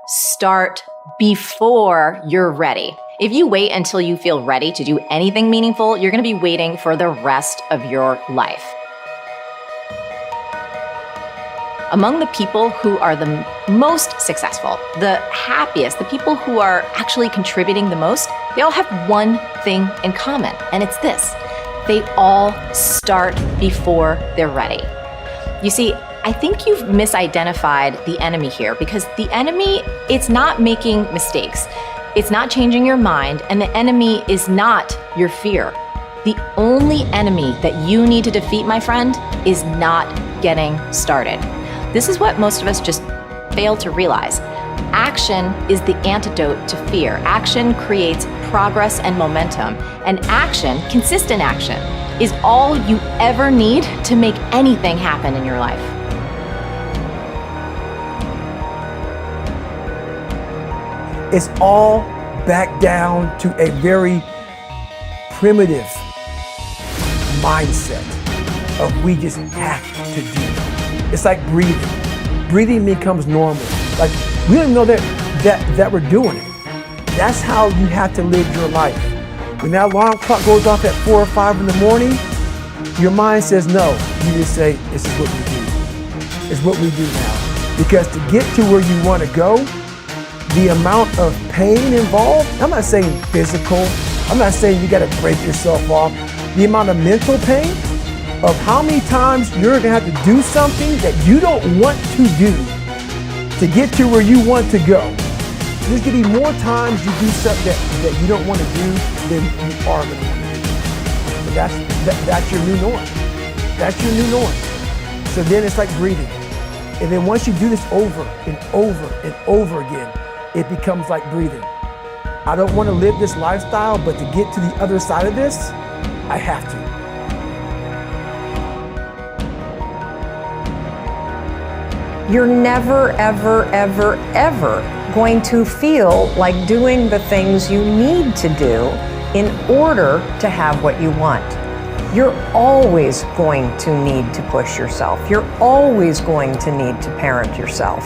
Start before you're ready. If you wait until you feel ready to do anything meaningful, you're going to be waiting for the rest of your life. Among the people who are the most successful, the happiest, the people who are actually contributing the most, they all have one thing in common, and it's this. They all start before they're ready. You see, I think you've misidentified the enemy here, because the enemy, it's not making mistakes. It's not changing your mind, and the enemy is not your fear. The only enemy that you need to defeat, my friend, is not getting started. This is what most of us just fail to realize. Action is the antidote to fear. Action creates progress and momentum. And action, consistent action, is all you ever need to make anything happen in your life. It's all back down to a very primitive mindset of we just have to do it. It's like breathing. Breathing becomes normal. Like we don't even know that we're doing it. That's how you have to live your life. When that alarm clock goes off at 4 or 5 in the morning, your mind says no. You just say, this is what we do. It's what we do now. Because to get to where you want to go, the amount of pain involved, I'm not saying physical, I'm not saying you got to break yourself off. The amount of mental pain of how many times you're going to have to do something that you don't want to do to get to where you want to go. There's going to be more times you do something that you don't want to do than you are going to want to do. But that's your new norm. That's your new norm. So then it's like breathing. And then once you do this over and over and over again, it becomes like breathing. I don't want to live this lifestyle, but to get to the other side of this, I have to. You're never, ever, ever, ever going to feel like doing the things you need to do in order to have what you want. You're always going to need to push yourself. You're always going to need to parent yourself.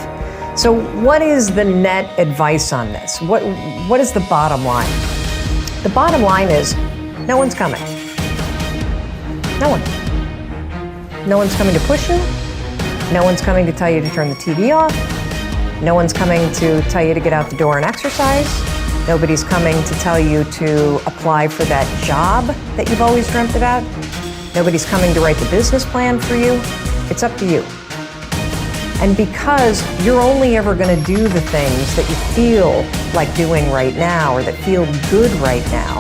So what is the net advice on this? What is the bottom line? The bottom line is no one's coming. No one. No one's coming to push you. No one's coming to tell you to turn the TV off. No one's coming to tell you to get out the door and exercise. Nobody's coming to tell you to apply for that job that you've always dreamt about. Nobody's coming to write the business plan for you. It's up to you. And because you're only ever going to do the things that you feel like doing right now or that feel good right now,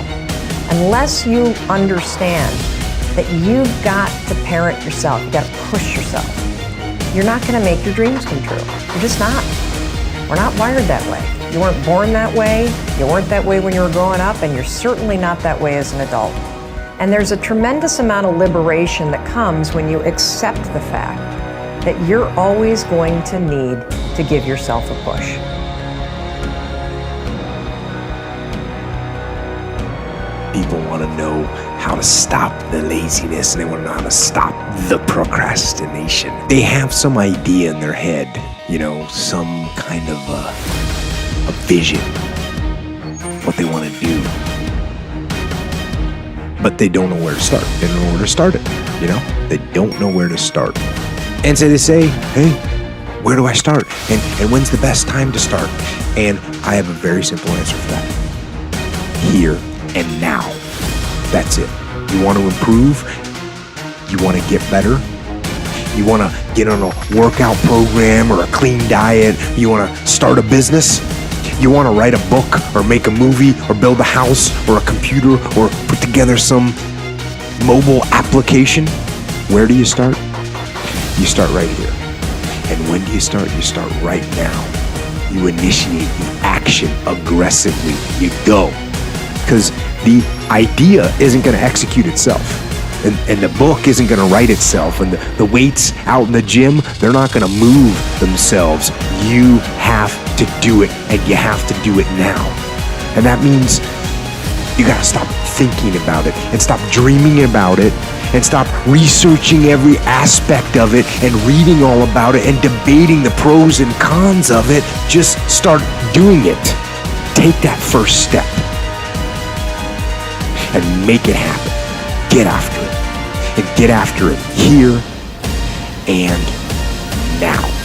unless you understand that you've got to parent yourself, you've got to push yourself, you're not going to make your dreams come true. You're just not. We're not wired that way. You weren't born that way, you weren't that way when you were growing up, and you're certainly not that way as an adult. And there's a tremendous amount of liberation that comes when you accept the fact that you're always going to need to give yourself a push. People want to know how to stop the laziness, and they want to know how to stop the procrastination. They have some idea in their head, some kind of a vision, what they want to do. But they don't know where to start. They don't know where to start it, They don't know where to start. And so they say, hey, where do I start? And when's the best time to start? And I have a very simple answer for that. Here and now. That's it. You want to improve? You want to get better? You want to get on a workout program or a clean diet? You want to start a business? You want to write a book or make a movie or build a house or a computer or put together some mobile application? Where do you start? You start right here. And when do you start? You start right now. You initiate the action aggressively. You go. Because the idea isn't going to execute itself. And the book isn't going to write itself. And the weights out in the gym, they're not going to move themselves. You have to do it, and you have to do it now. And that means you got to stop thinking about it and stop dreaming about it and stop researching every aspect of it and reading all about it and debating the pros and cons of it. Just start doing it. Take that first step and make it happen. Get after it. And get after it here and now.